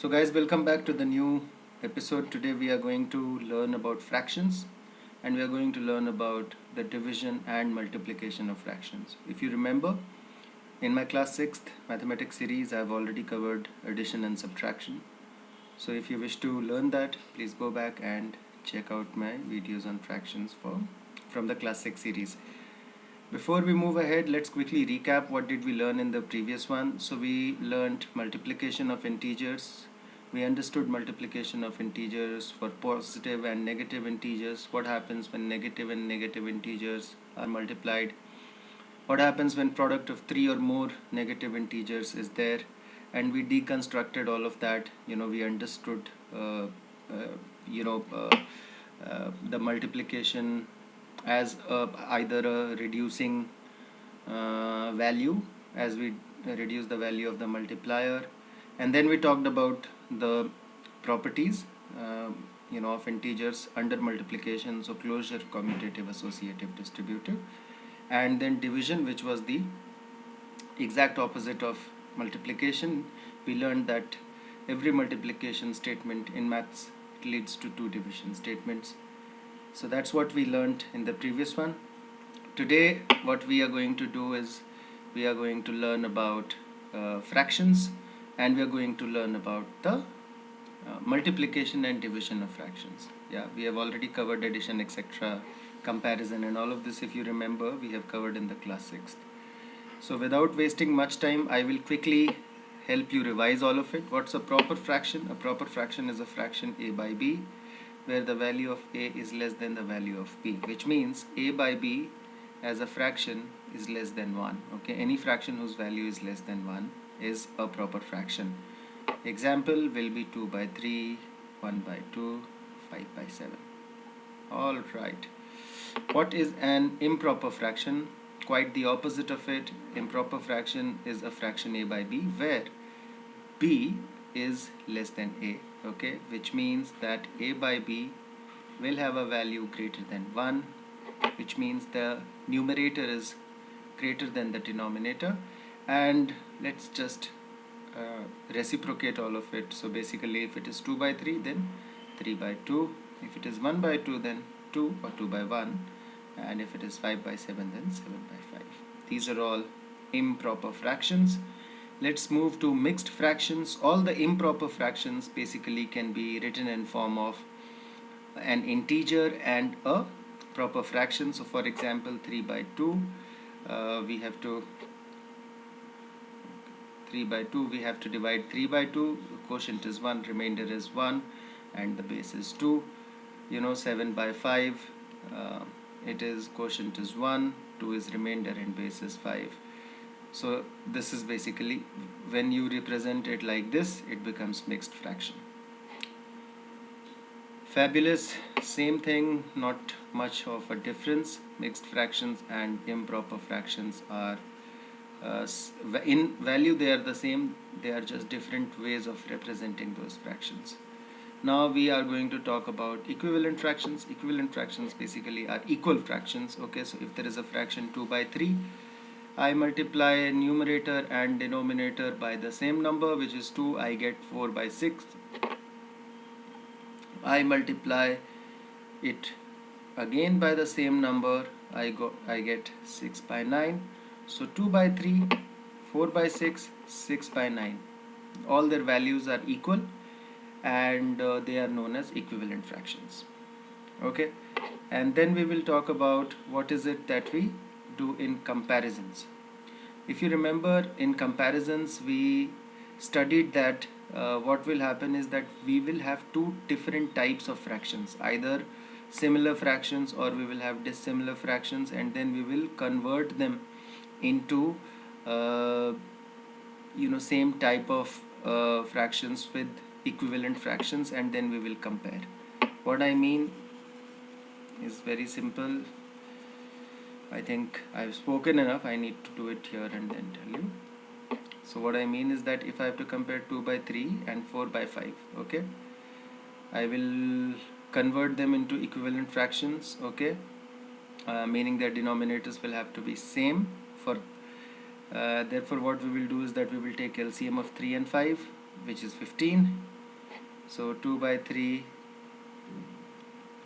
So guys, welcome back to the new episode. Today we are going to learn about fractions, and we are going to learn about the division and multiplication of fractions. If you remember, in my class 6th mathematics series I have already covered addition and subtraction. So if you wish to learn that, please go back and check out my videos on fractions from the class 6 series. Before we move ahead, let's quickly recap what did we learn in the previous one. So we learned multiplication of integers. We understood multiplication of integers for positive and negative integers. What happens when negative and negative integers are multiplied? What happens when product of 3 or more negative integers is there? And we deconstructed all of that. We understood you know the multiplication as either a reducing value, as we reduce the value of the multiplier. And then we talked about the properties of integers under multiplication, so closure, commutative, associative, distributive. And then division, which was the exact opposite of multiplication. We learned that every multiplication statement in maths leads to two division statements. So that's what we learned in the previous one. Today what we are going to do is we are going to learn about fractions, and we are going to learn about the multiplication and division of fractions. Yeah, we have already covered addition, etc., comparison, and all of this, if you remember, we have covered in the class 6th. So without wasting much time, I will quickly help you revise all of it. What's a proper fraction? A proper fraction is a fraction a by b where the value of a is less than the value of b, which means a by b as a fraction is less than 1. Okay, any fraction whose value is less than 1 is a proper fraction. Example will be 2 by 3, 1 by 2, 5 by 7. All right. What is an improper fraction? Quite the opposite of it. Improper fraction is a fraction a by b where b is less than a, okay, which means that a by b will have a value greater than 1, which means the numerator is greater than the denominator. And let's just reciprocate all of it. So basically, if it is 2 by 3, then 3 by 2. If it is 1 by 2, then 2 or 2 by 1. And if it is 5 by 7, then 7 by 5. These are all improper fractions. Let's move to mixed fractions. All the improper fractions basically can be written in form of an integer and a proper fraction. So for example, 3 by 2, we have to 3 by 2, we have to divide 3 by 2. Quotient is 1, remainder is 1, and the base is 2. 7 by 5, it is quotient is 1, 2 is remainder, and base is 5. So this is basically, when you represent it like this, it becomes mixed fraction. Fabulous, same thing, not much of a difference. Mixed fractions and improper fractions are in value they are the same, they are just different ways of representing those fractions. Now we are going to talk about equivalent fractions. Equivalent fractions basically are equal fractions. Okay, so if there is a fraction 2 by 3, I multiply numerator and denominator by the same number, which is 2, I get 4 by 6. I multiply it again by the same number, I get 6 by 9. So 2 by 3, 4 by 6, 6 by 9. All their values are equal, and they are known as equivalent fractions. Okay, and then we will talk about what is it that we do in comparisons. If you remember, in comparisons we studied that what will happen is that we will have two different types of fractions, either similar fractions or we will have dissimilar fractions, and then we will convert them into same type of fractions with equivalent fractions, and then we will compare. What I mean is very simple. I think I've spoken enough. I need to do it here and then tell you. So what I mean is that if I have to compare 2 by 3 and 4 by 5, okay, I will convert them into equivalent fractions, okay, meaning their denominators will have to be same. For therefore what we will do is that we will take LCM of 3 and 5. which is 15. So 2 by 3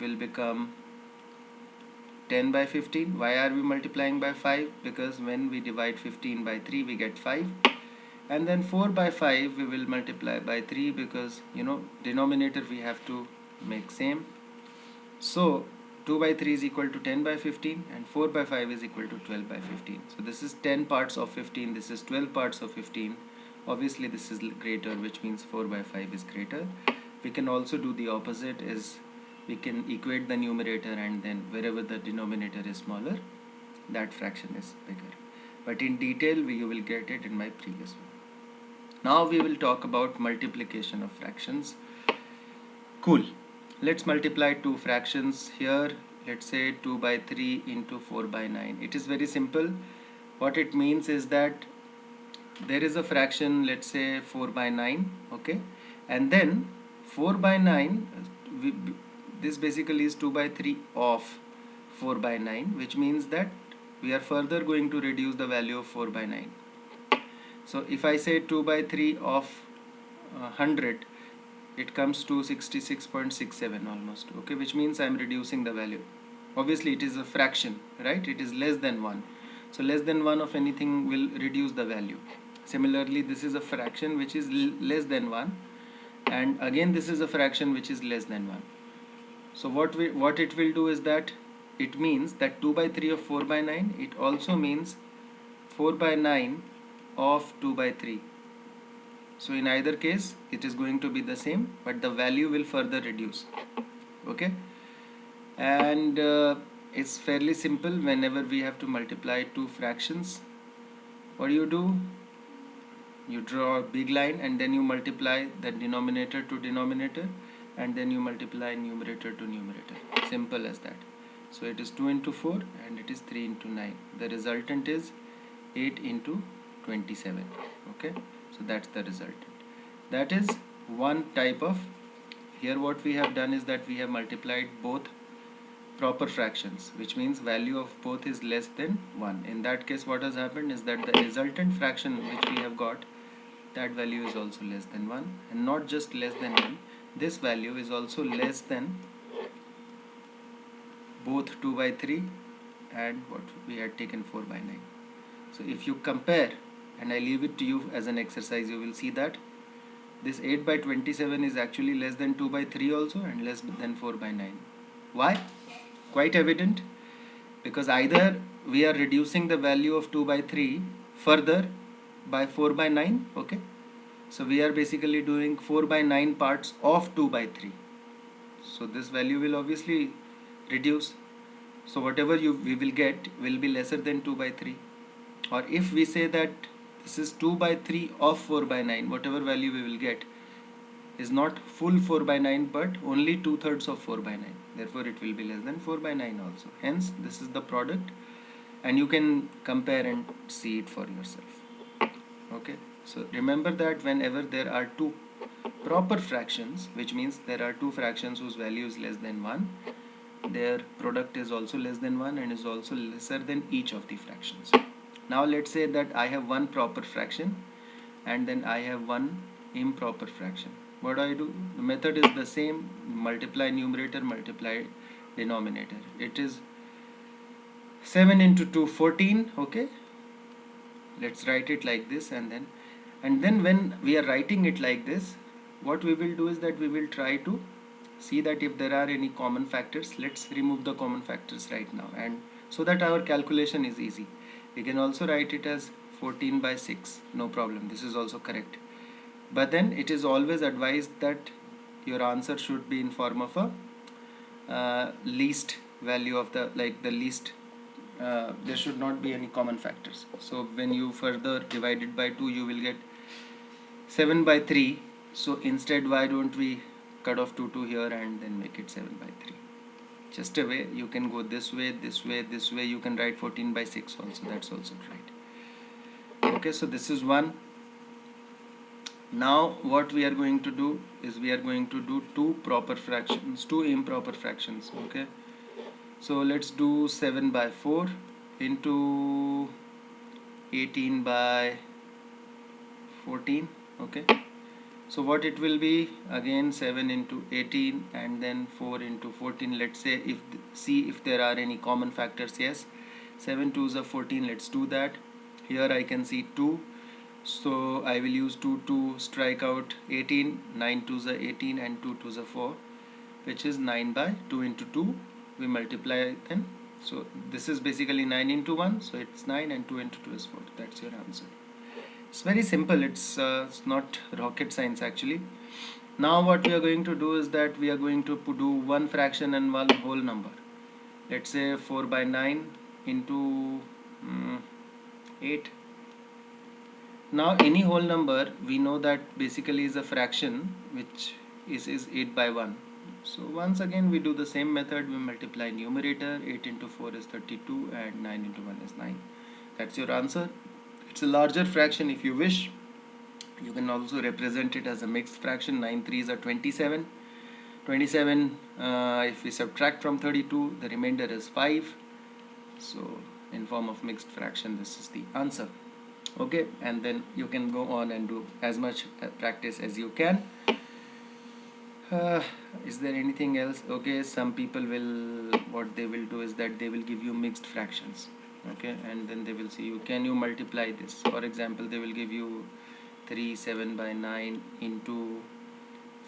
will become 10 by 15. Why are we multiplying by 5? Because when we divide 15 by 3 we get 5. And then 4 by 5 we will multiply by 3, because denominator we have to make same. So 2 by 3 is equal to 10 by 15, and 4 by 5 is equal to 12 by 15. So this is 10 parts of 15, this is 12 parts of 15. Obviously this is greater, which means 4 by 5 is greater. We can also do the opposite, is we can equate the numerator, and then wherever the denominator is smaller, that fraction is bigger. But in detail you will get it in my previous one. Now we will talk about multiplication of fractions. Cool. Let's multiply two fractions here. Let's say 2 by 3 into 4 by 9. It is very simple. What it means is that there is a fraction, let's say 4 by 9, okay, and then 4 by 9, this basically is 2 by 3 of 4 by 9, which means that we are further going to reduce the value of 4 by 9. So if I say 2 by 3 of 100, it comes to 66.67 almost, okay, which means I am reducing the value. Obviously it is a fraction, right? It is less than 1. So less than 1 of anything will reduce the value. Similarly, this is a fraction which is less than 1, and again this is a fraction which is less than 1. So what it will do is that it means that 2 by 3 of 4 by 9, it also means 4 by 9 of 2 by 3. So in either case it is going to be the same, but the value will further reduce, okay. And it's fairly simple. Whenever we have to multiply two fractions, what do? You draw a big line, and then you multiply the denominator to denominator, and then you multiply numerator to numerator. Simple as that. So it is 2 into 4 and it is 3 into 9. The resultant is 8 into 27, okay. So that's the resultant. That is one type of. Here what we have done is that we have multiplied both proper fractions, which means value of both is less than 1. In that case what has happened is that the resultant fraction which we have got, that value is also less than 1, and not just less than 1, this value is also less than both 2 by 3 and what we had taken 4 by 9. So if you compare, and I leave it to you as an exercise, you will see that this 8 by 27 is actually less than 2 by 3 also, and less than 4 by 9. Why? Quite evident, because either we are reducing the value of 2 by 3 further by 4 by 9, okay. So we are basically doing 4 by 9 parts of 2 by 3. So this value will obviously reduce. So whatever we will get will be lesser than 2 by 3. Or if we say that this is 2 by 3 of 4 by 9, whatever value we will get is not full 4 by 9 but only 2/3 of 4 by 9. Therefore it will be less than 4 by 9 also. Hence this is the product, and you can compare and see it for yourself, okay. So remember that whenever there are two proper fractions, which means there are two fractions whose value is less than 1, their product is also less than 1 and is also lesser than each of the fractions. Now let's say that I have one proper fraction and then I have one improper fraction. What do? The method is the same. Multiply numerator, multiply denominator. It is 7 into 2, 14, okay. Let's write it like this, and then when we are writing it like this, what we will do is that we will try to see that if there are any common factors. Let's remove the common factors right now, and so that our calculation is easy. We can also write it as 14 by 6, no problem, this is also correct. But then it is always advised that your answer should be in form of a least value of the least. There should not be any common factors. So when you further divide it by 2, you will get 7 by 3. So instead, why don't we cut off 2 here and then make it 7 by 3? Just a way. You can go this way, this way, this way. You can write 14 by 6 also. That's also right. Okay, so this is one. Now what we are going to do is we are going to do two proper fractions, two improper fractions, okay. So let's do 7 by 4 into 18 by 14, okay. So what it will be, again 7 into 18 and then 4 into 14. Let's say if see if there are any common factors. Yes, 7 2s are 14. Let's do that. Here I can see 2, so I will use 2 to strike out 18. 9 2s are 18 and 2 2s are 4, which is 9 by 2 into 2. We multiply then. So this is basically 9 into 1, so it's 9, and 2 into 2 is 4. That's your answer. It's very simple. It's not rocket science actually. Now what we are going to do is that we are going to do one fraction and one whole number. Let's say 4 by 9 into 8. Now any whole number we know that basically is a fraction, which is 8 by 1. So once again we do the same method. We multiply numerator. 8 into 4 is 32 and 9 into 1 is 9. That's your answer. It's a larger fraction. If you wish, you can also represent it as a mixed fraction. 9 3s are 27. 27, if we subtract from 32, the remainder is 5. So in form of mixed fraction, this is the answer. Okay, and then you can go on and do as much practice as you can. Is there anything else? Okay, some people will, what they will do is that they will give you mixed fractions. Okay, and then they will see you, can you multiply this? For example, they will give you 3 7 by 9 into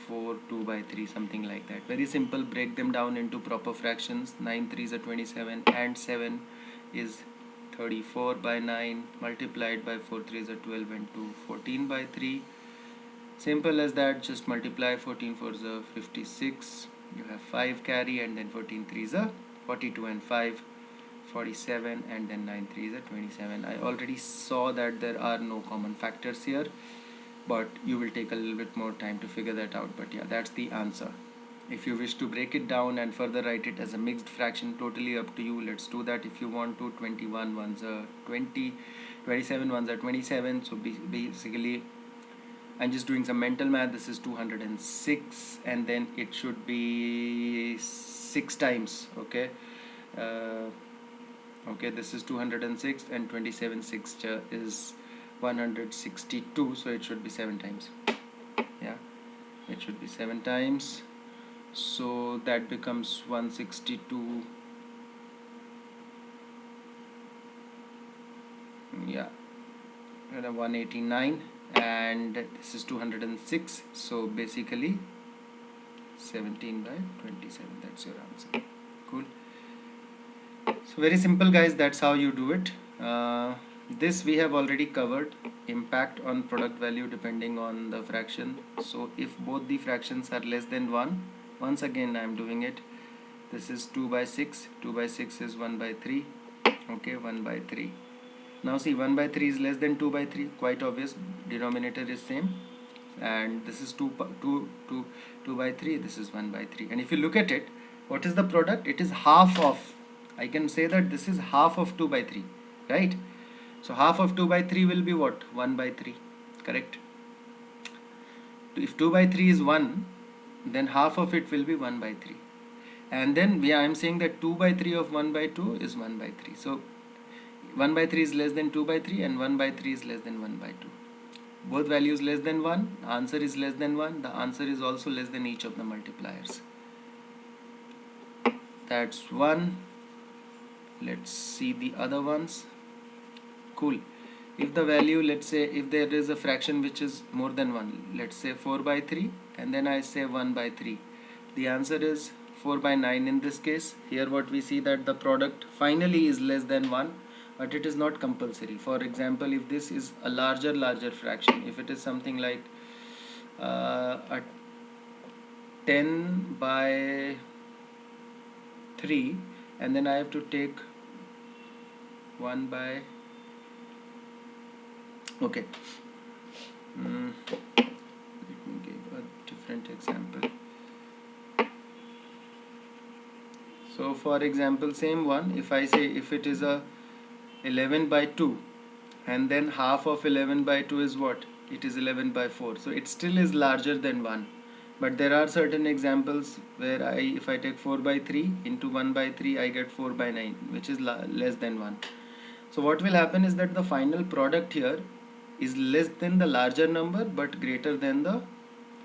4 2 by 3, something like that. Very simple. Break them down into proper fractions. 9 3s are 27 and 7 is 34 by 9, multiplied by 4 3s are 12 and 2 14 by 3. Simple as that. Just multiply. 14 4s are 56. You have 5 carry, and then 14 3s are 42 and 5 47, and then 9 3s are 27. I already saw that there are no common factors here, but you will take a little bit more time to figure that out. But yeah, that's the answer. If you wish to break it down and further write it as a mixed fraction, totally up to you. Let's do that. If you want to, 21 ones are 20, 27 ones are 27. So basically I'm just doing some mental math. This is 206, and then it should be 6 times. Okay, okay, this is 206, and 27 6 is 162, so it should be 7 times. Yeah, it should be 7 times. So that becomes 162. Yeah, 189, and this is 206. So basically 17 by 27. That's your answer. Cool. So very simple, guys. That's how you do it. This we have already covered. Impact on product value depending on the fraction. So if both the fractions are less than 1, once again I am doing it. This is 2 by 6. 2 by 6 is 1 by 3. Okay, 1 by 3. Now see, 1 by 3 is less than 2 by 3. Quite obvious. Denominator is same. And this is 2 by 3. This is 1 by 3. And if you look at it, what is the product? It is half of. I can say that this is half of 2 by 3. Right? So half of 2 by 3 will be what? 1 by 3. Correct? If 2 by 3 is 1, then half of it will be 1 by 3. And then I am saying that 2 by 3 of 1 by 2 is 1 by 3. So 1 by 3 is less than 2 by 3, and 1 by 3 is less than 1 by 2. Both values less than 1. The answer is less than 1. The answer is also less than each of the multipliers. That's 1. Let's see the other ones. Cool. If the value, let's say, if there is a fraction which is more than 1, let's say 4 by 3, and then I say 1 by 3. The answer is 4 by 9 in this case. Here what we see that the product finally is less than 1, but it is not compulsory. For example, if this is a larger fraction, if it is something like a 10 by 3, and then I have to take 1 by, okay, let me give a different example. So for example, same one, if I say if it is a 11 by 2, and then half of 11 by 2 is what? It is 11 by 4. So it still is larger than 1. But there are certain examples where if I take 4 by 3 into 1 by 3, I get 4 by 9, which is less than 1. So what will happen is that the final product here is less than the larger number but greater than the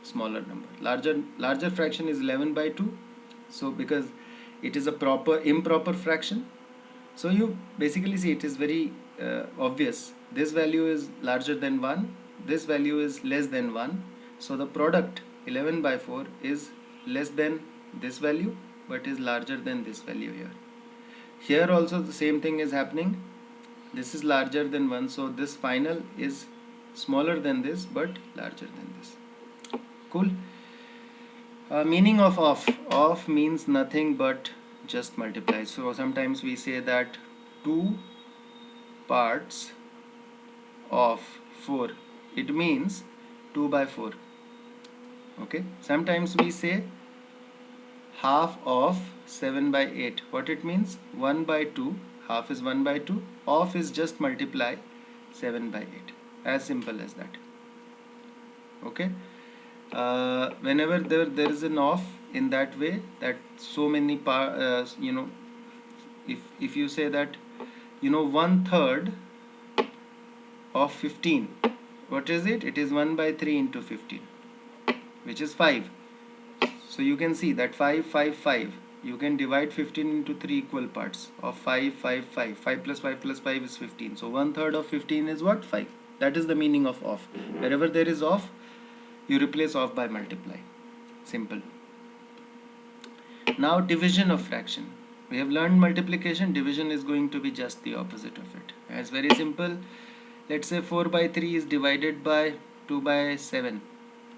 smaller number. Larger fraction is 11 by 2. So because it is a improper fraction, so you basically see it is very obvious. This value is larger than 1, this value is less than 1. So the product 11 by 4 is less than this value but is larger than this value here. Here also the same thing is happening. This is larger than 1, so this final is smaller than this but larger than this. Cool. Meaning of off. Off means nothing but just multiply. So sometimes we say that 2 parts of 4. It means 2 by 4. Okay. Sometimes we say half of 7 by 8. What it means? 1 by 2. Half is 1 by 2. Off is just multiply 7 by 8. As simple as that. Okay. Whenever there is an off in that way, that so many if you say that 1/3 of 15, what is it? It is 1 by 3 into 15, which is 5. So you can see that 5, 5, 5. You can divide 15 into 3 equal parts of 5, 5, 5. 5 plus 5 plus 5 is 15. So 1/3 of 15 is what? 5. That is the meaning of off. Wherever there is off, you replace off by multiply. Simple. Now division of fraction. We have learned multiplication. Division is going to be just the opposite of it. It's very simple. Let's say 4 by 3 is divided by 2 by 7.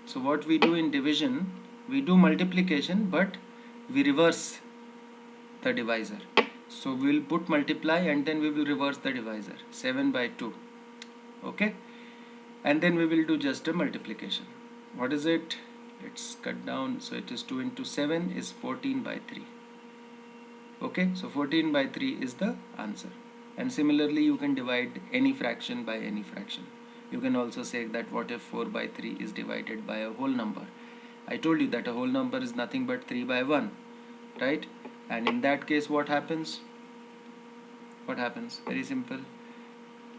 So what we do in division, we do multiplication but we reverse the divisor. So we will put multiply and then we will reverse the divisor. 7 by 2. Okay. And then we will do just a multiplication. What is it? Let's cut down. So it is 2 into 7 is 14 by 3. Okay, so 14 by 3 is the answer. And similarly, you can divide any fraction by any fraction. You can also say that what if 4 by 3 is divided by a whole number? I told you that a whole number is nothing but 3 by 1, right? And in that case, what happens? What happens? Very simple.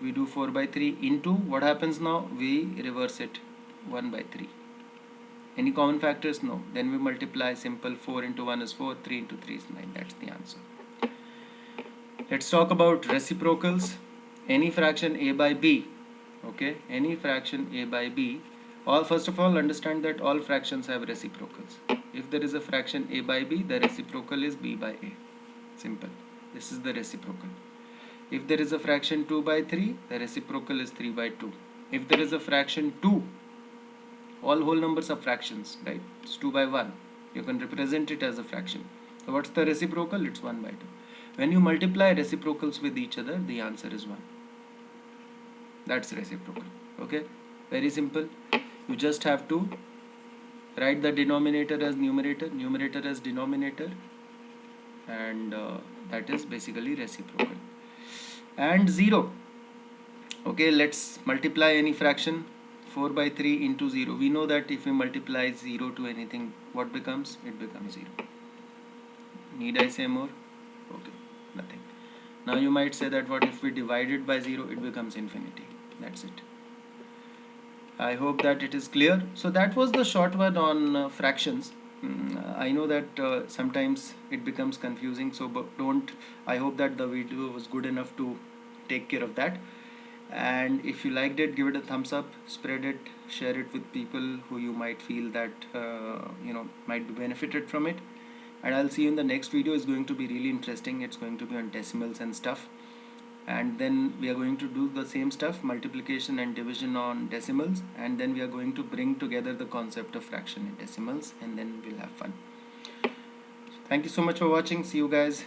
We do 4 by 3 into, what happens now? We reverse it, 1 by 3. Any common factors? No. Then we multiply. Simple. 4 into 1 is 4. 3 into 3 is 9. That's the answer. Let's talk about reciprocals. Any fraction a by b. Okay. Any fraction a by b. First of all, understand that all fractions have reciprocals. If there is a fraction a by b, the reciprocal is b by a. Simple. This is the reciprocal. If there is a fraction 2 by 3, the reciprocal is 3 by 2. If there is a fraction 2, all whole numbers are fractions, right? It's 2 by 1. You can represent it as a fraction. So what's the reciprocal? It's 1 by 2. When you multiply reciprocals with each other, the answer is 1. That's reciprocal. Okay? Very simple. You just have to write the denominator as numerator, numerator as denominator, and that is basically reciprocal. And 0. Okay, let's multiply any fraction. 4 by 3 into 0. We know that if we multiply 0 to anything, what becomes? It becomes 0. Need I say more? Okay, nothing. Now you might say that what if we divide it by 0, it becomes infinity. That's it. I hope that it is clear. So that was the short one on fractions. I know that sometimes it becomes confusing, so I hope that the video was good enough to take care of that. And if you liked it, give it a thumbs up, spread it, share it with people who you might feel that might be benefited from it. And I'll see you in the next video. It's going to be really interesting. It's going to be on decimals and stuff, and then we are going to do the same stuff, multiplication and division on decimals, and then we are going to bring together the concept of fraction in decimals, and then we'll have fun. Thank you so much for watching. See you guys